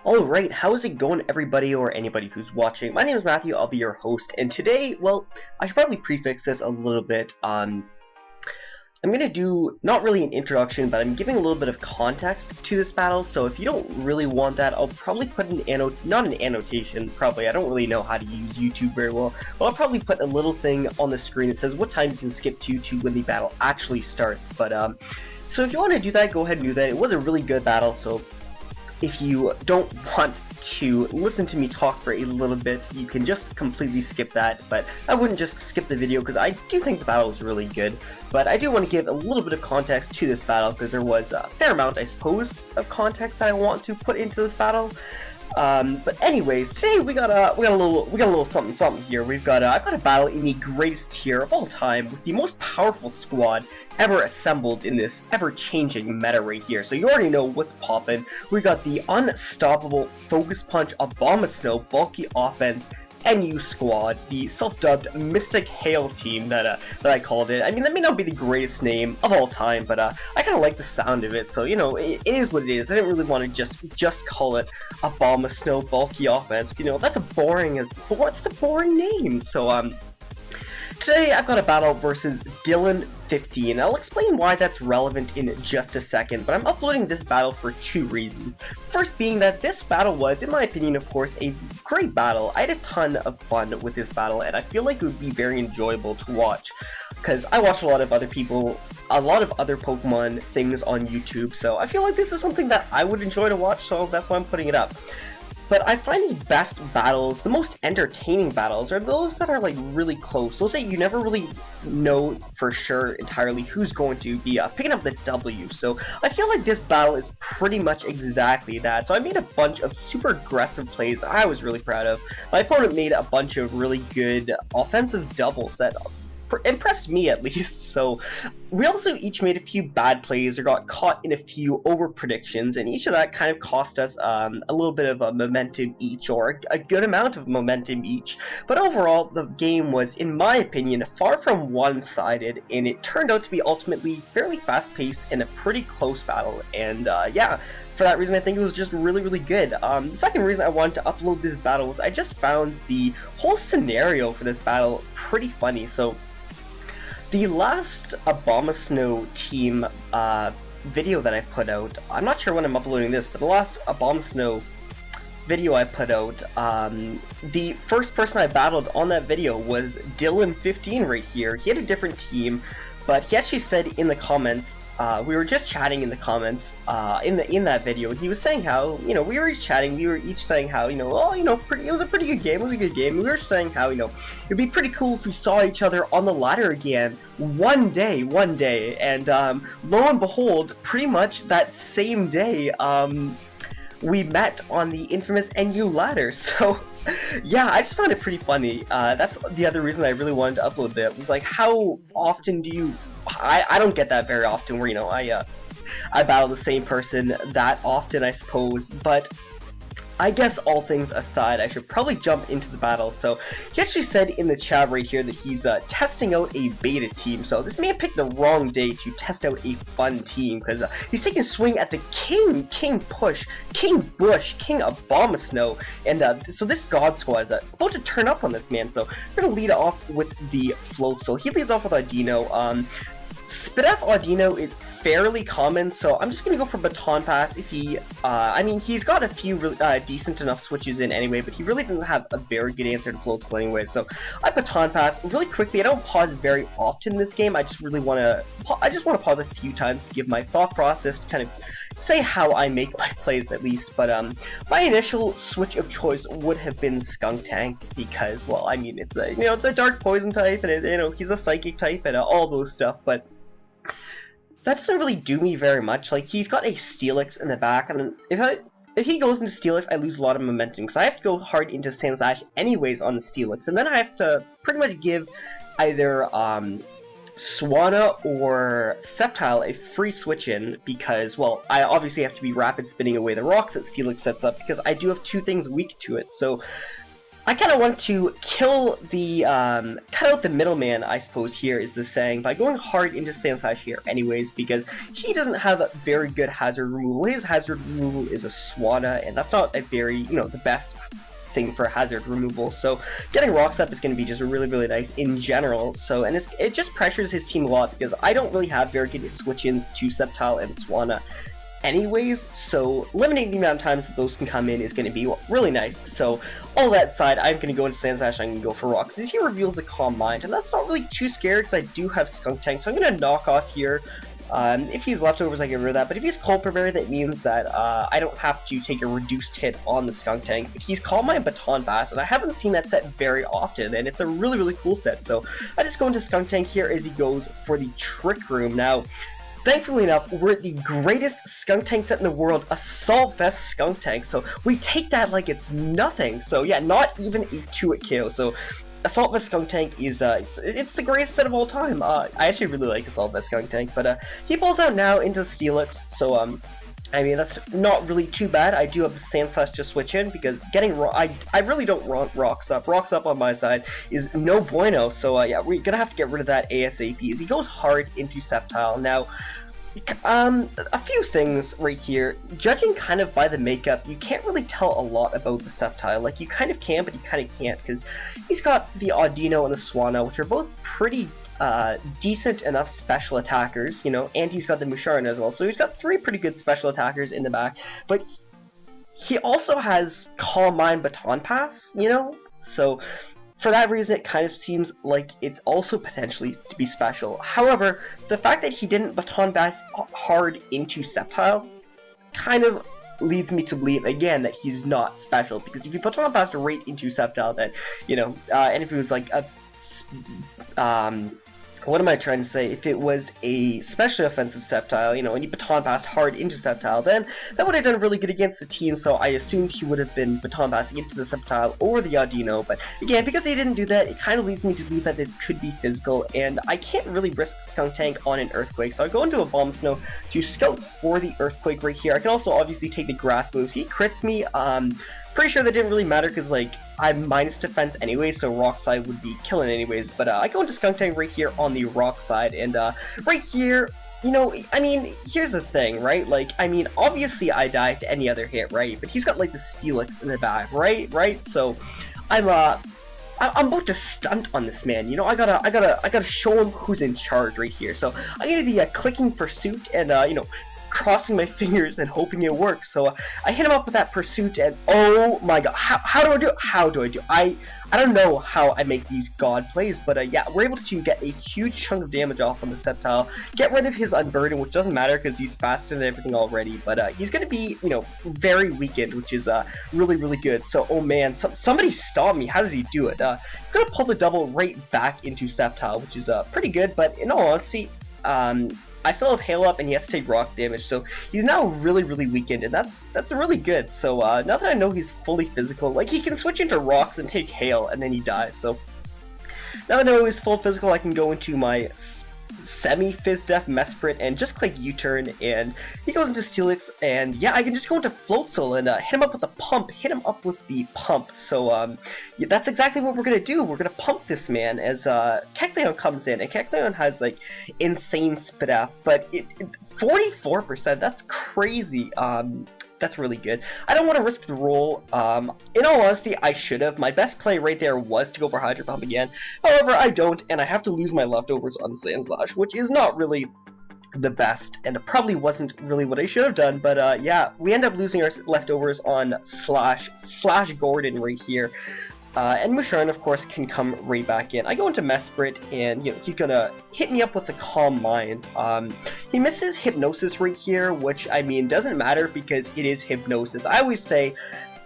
Alright, how's it going everybody or anybody who's watching? My name is Matthew, I'll be your host, and today, well, I should probably prefix this a little bit. I'm gonna do, not really an introduction, but I'm giving a little bit of context to this battle, so if you don't really want that, I'll probably put not an annotation, probably, I don't really know how to use YouTube very well, but I'll probably put a little thing on the screen that says what time you can skip to when the battle actually starts, but, so if you want to do that, go ahead and do that. It was a really good battle, so if you don't want to listen to me talk for a little bit, you can just completely skip that, but I wouldn't just skip the video because I do think the battle is really good. But I do want to give a little bit of context to this battle because there was a fair amount, I suppose, of context that I want to put into this battle. But anyways, today we got a little something here. I've got a battle in the greatest tier of all time with the most powerful squad ever assembled in this ever-changing meta right here. So you already know what's poppin'. We got the unstoppable focus punch abomasnow bulky offense NU squad, the self-dubbed Mystic Hail team that I called it. I mean, that may not be the greatest name of all time, but I kind of like the sound of it. So you know, it is what it is. I didn't really want to just call it abomasnow bulky offense. You know, that's a boring name. So today I've got a battle versus Dylan15. I'll explain why that's relevant in just a second, but I'm uploading this battle for two reasons. First being that this battle was, in my opinion, of course, a great battle. I had a ton of fun with this battle, and I feel like it would be very enjoyable to watch, because I watch a lot of other Pokemon things on YouTube, so I feel like this is something that I would enjoy to watch, so that's why I'm putting it up. But I find the best battles, the most entertaining battles, are those that are like really close. Those that you never really know for sure entirely who's going to be picking up the W. So I feel like this battle is pretty much exactly that. So I made a bunch of super aggressive plays that I was really proud of. My opponent made a bunch of really good offensive doubles that impressed me at least. So we also each made a few bad plays or got caught in a few over predictions, and each of that kind of cost us a little bit of a momentum each, or a good amount of momentum each. But overall, the game was, in my opinion, far from one-sided, and it turned out to be ultimately fairly fast-paced and a pretty close battle. And yeah, for that reason, I think it was just really good. The second reason I wanted to upload this battle was I just found the whole scenario for this battle pretty funny. So the last abomasnow team video that I put out, I'm not sure when I'm uploading this, but the last abomasnow video I put out, the first person I battled on that video was Dylan15 right here. He had a different team, but he actually said in the comments, we were just chatting in the comments in that video, and he was saying how, you know, we were each saying how, you know, oh, you know, it was a pretty good game, we were saying how, you know, it'd be pretty cool if we saw each other on the ladder again one day, and lo and behold, pretty much that same day, we met on the infamous NU ladder. So yeah, I just found it pretty funny. That's the other reason I really wanted to upload that. It was like, how often do you... I don't get that very often where, you know, I battle the same person that often, I suppose, but I guess all things aside, I should probably jump into the battle. So he actually said in the chat right here that he's testing out a beta team. So this may have picked the wrong day to test out a fun team, because he's taking a swing at the King Bush, King Abomasnow, and so this God Squad is supposed to turn up on this man. So we're gonna lead off with the float. So he leads off with Audino. Spidef Audino is fairly common, so I'm just gonna go for Baton Pass. If he, I mean, he's got a few really, decent enough switches in anyway, but he really doesn't have a very good answer to floats anyway. So I Baton Pass really quickly. I don't pause very often in this game. I just want to pause a few times to give my thought process, to kind of say how I make my plays at least. But my initial switch of choice would have been Skunk Tank, because, well, I mean, it's a, you know, it's a dark poison type, and it, you know, he's a psychic type and all those stuff, but that doesn't really do me very much. Like, he's got a Steelix in the back, and if he goes into Steelix, I lose a lot of momentum, because I have to go hard into Sandslash anyways on the Steelix, and then I have to pretty much give either Swanna or Sceptile a free switch in, because, well, I obviously have to be rapid spinning away the rocks that Steelix sets up, because I do have two things weak to it. So I kind of want to kill the, cut out the middleman, I suppose here is the saying, by going hard into Sandslash here anyways, because he doesn't have a very good hazard removal. His hazard removal is a Swanna, and that's not a very, you know, the best thing for hazard removal, so getting Rocks Up is going to be just really nice in general. So, and it just pressures his team a lot, because I don't really have very good switch-ins to Sceptile and Swanna anyways, so limiting the amount of times that those can come in is going to be really nice. So all that aside, I'm going to go into Sandslash, I'm going to go for Rocks, as he reveals a Calm Mind, and that's not really too scary because I do have Skunk Tank, so I'm going to knock off here. If he's leftovers, I get rid of that, but if he's Cold Purveyor, that means that I don't have to take a reduced hit on the Skunk Tank. But he's Calm Mind Baton Bass, and I haven't seen that set very often, and it's a really cool set. So I just go into Skunk Tank here as he goes for the Trick Room. Now, thankfully enough, we're at the greatest Skunk Tank set in the world, Assault Vest Skunk Tank, so we take that like it's nothing. So yeah, not even a 2-hit KO. So Assault Vest Skunk Tank is, it's the greatest set of all time. I actually really like Assault Vest Skunk Tank, but he pulls out now into Steelix, so I mean, that's not really too bad. I do have Sandslash to switch in, because getting I really don't want Rocks Up. Rocks Up on my side is no bueno, so yeah, we're gonna have to get rid of that ASAP, as he goes hard into Sceptile. Now, a few things right here. Judging kind of by the makeup, you can't really tell a lot about the Sceptile. Like, you kind of can, but you kind of can't, because he's got the Audino and the Swanna, which are both pretty decent enough special attackers, you know, and he's got the Musharna as well, so he's got 3 pretty good special attackers in the back, but he also has Calm Mind Baton Pass, you know, so for that reason it kind of seems like it's also potentially to be special. However, the fact that he didn't Baton Pass hard into Sceptile kind of leads me to believe again that he's not special, because if you Baton Pass right into Sceptile, then, you know, and if it was like a what am I trying to say? If it was a specially offensive Sceptile, you know, and he Baton Passed hard into Sceptile, then that would have done really good against the team, so I assumed he would have been Baton Passing into the Sceptile or the Audino, but again, because he didn't do that, it kind of leads me to believe that this could be physical, and I can't really risk Skunk Tank on an Earthquake, so I go into abomasnow to scout for the Earthquake right here. I can also obviously take the Grass move. He crits me, pretty sure that didn't really matter, because, like, I'm minus defense anyway, so Rock side would be killing anyways, but I go into Skunk Tank right here on the Rock side, and right here, you know, I mean, here's the thing, right? Like, I mean, obviously I die to any other hit, right? But he's got, like, the Steelix in the back, right? So, I'm about to stunt on this man, you know, I gotta show him who's in charge right here, so I'm gonna be clicking Pursuit, and, you know, crossing my fingers and hoping it works. So I hit him up with that Pursuit, and oh my god, how do I do it? How do I do it? I don't know how I make these god plays, but yeah, we're able to get a huge chunk of damage off on the Sceptile, get rid of his Unburden, which doesn't matter because he's faster than everything already, but he's going to be, you know, very weakened, which is really good. So, oh man, somebody stop me. How does he do it? He's going to pull the double right back into Sceptile, which is pretty good, but in all honesty, I still have Hail Up, and he has to take Rocks damage, so he's now really weakened, and that's really good. So now that I know he's fully physical, like, he can switch into Rocks and take Hail, and then he dies. So now that I know he's full physical, I can go into my semi-Fizz-Def Mesprit and just click U-turn, and he goes into Steelix, and yeah, I can just go into Floatzel and hit him up with the pump, so yeah, that's exactly what we're gonna do. We're gonna pump this man as Kecleon comes in, and Kecleon has like insane spit out, but 44%, that's crazy. That's really good. I don't want to risk the roll. In all honesty, I should have. My best play right there was to go for Hydro Pump again. However, I don't, and I have to lose my leftovers on Sandslash, which is not really the best, and it probably wasn't really what I should have done, but yeah, we end up losing our leftovers on Slash Gordon right here. And Musharna, of course, can come right back in. I go into Mesprit, and, you know, he's gonna hit me up with the Calm Mind. He misses Hypnosis right here, which, I mean, doesn't matter because it is Hypnosis. I always say,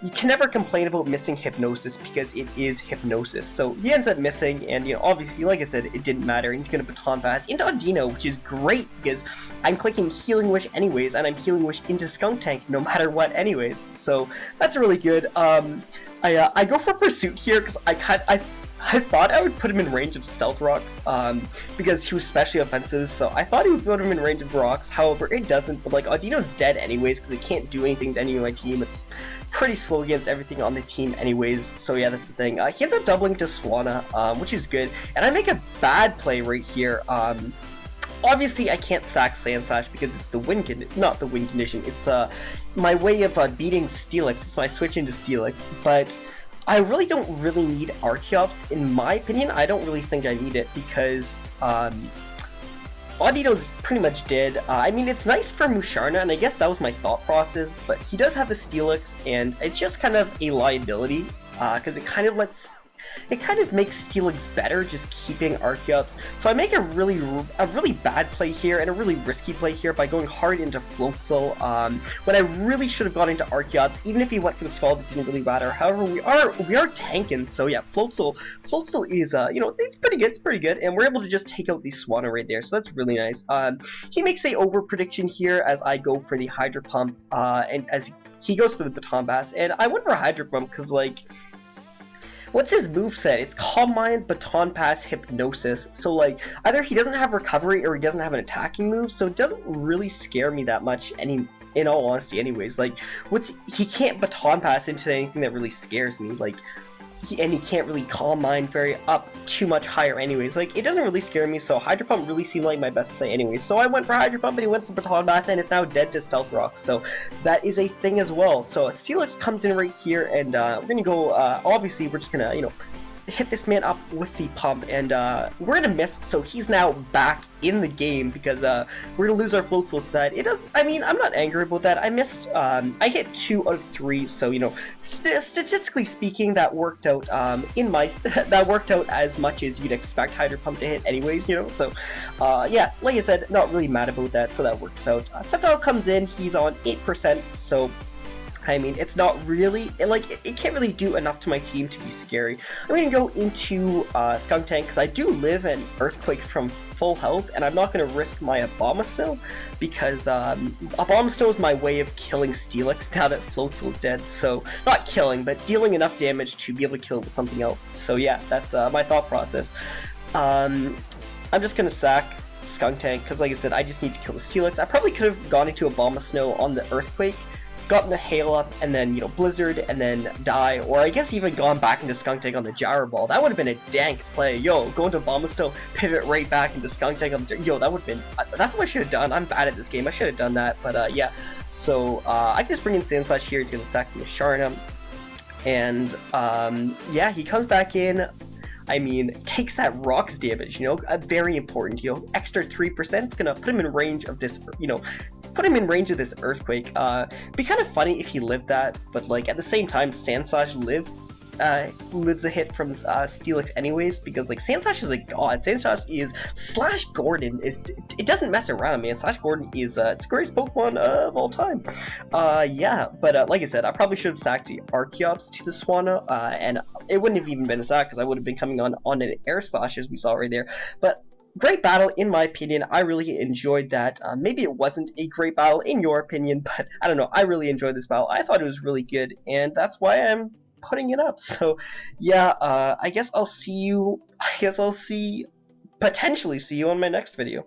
you can never complain about missing Hypnosis because it is Hypnosis. So he ends up missing, and, you know, obviously, like I said, it didn't matter, and he's gonna Baton Pass into Audino, which is great because I'm clicking Healing Wish anyways, and I'm Healing Wish into Skunk Tank no matter what anyways. So that's really good. I go for Pursuit here because I thought I would put him in range of stealth rocks, because he was especially offensive, so I thought he would put him in range of rocks. However, it doesn't, but like, Audino's dead anyways, because it can't do anything to any of my team. It's pretty slow against everything on the team anyways, so yeah, that's the thing. He ends up doubling to Swanna, which is good, and I make a bad play right here. Obviously, I can't sack Sandslash because it's the not the win condition, it's my way of beating Steelix, it's my switch into Steelix, but I really don't need Archeops, in my opinion. I don't really think I need it because Audito's pretty much dead. I mean, it's nice for Musharna, and I guess that was my thought process, but he does have the Steelix, and it's just kind of a liability, because it kind of makes Steelix better, just keeping Archeops. So I make a really bad play here, and a really risky play here by going hard into Floatzel, when I really should have gone into Archeops. Even if he went for the Scald, it didn't really matter. However, we are tanking, so yeah, Floatzel is, you know, it's pretty good, and we're able to just take out the Swanna right there, so that's really nice. He makes a over prediction here as I go for the Hydro Pump, and as he goes for the Baton Pass, and I went for a Hydro Pump because, like, what's his moveset? It's Calm Mind, Baton Pass, Hypnosis. So, like, either he doesn't have Recovery or he doesn't have an attacking move, so it doesn't really scare me that much in all honesty anyways. Like, he can't Baton Pass into anything that really scares me. Like, he can't really Calm Mind up too much higher anyways. Like, it doesn't really scare me, so Hydro Pump really seemed like my best play anyways. So I went for Hydro Pump, and he went for Baton Pass, and it's now dead to Stealth Rock, so that is a thing as well. So Steelix comes in right here, and we're gonna go, obviously we're just gonna, you know, hit this man up with the pump, and we're gonna miss, so he's now back in the game because we're gonna lose our Floatzel to that. It does, I mean, I'm not angry about that. I missed, I hit 2 out of 3, so, you know, statistically speaking, that worked out that worked out as much as you'd expect Hydro Pump to hit anyways, you know, so yeah, like I said, not really mad about that, so that works out. Sceptile comes in, he's on 8%, so I mean, it's not really, it can't really do enough to my team to be scary. I'm going to go into Skunk Tank, because I do live an Earthquake from full health, and I'm not going to risk my abomasnow, because abomasnow is my way of killing Steelix now that Floatzel is dead. So, not killing, but dealing enough damage to be able to kill it with something else. So yeah, that's my thought process. I'm just going to sack Skunk Tank, because like I said, I just need to kill the Steelix. I probably could have gone into abomasnow on the Earthquake, gotten the Hail up, and then, you know, Blizzard, and then die, or I guess even gone back into Skunk Tank on the Gyro Ball. That would have been a dank play. Yo, go into Abomasnow, pivot right back into Skunk Tank. Yo, that would have been, that's what I should have done. I'm bad at this game. I should have done that, but yeah. So, I can just bring in Sandslash here. He's going to sack the Musharna, and yeah, he comes back in. I mean, takes that rocks damage, you know, very important, you know, extra 3%, it's gonna put him in range of this, you know, put him in range of this Earthquake. Be kind of funny if he lived that, but like at the same time, Sandslash lives a hit from Steelix anyways, because like Sandslash is a god. Sandslash is Slash Gordon it doesn't mess around, man. Slash Gordon is it's the greatest Pokemon of all time. Yeah, but like I said, I probably should have sacked the Archeops to the Swanna, and it wouldn't have even been a sack because I would have been coming on an Air Slash as we saw right there. But great battle, in my opinion. I really enjoyed that. Maybe it wasn't a great battle in your opinion, but I don't know. I really enjoyed this battle. I thought it was really good, and that's why I'm putting it up. So yeah, I guess I'll potentially see you on my next video.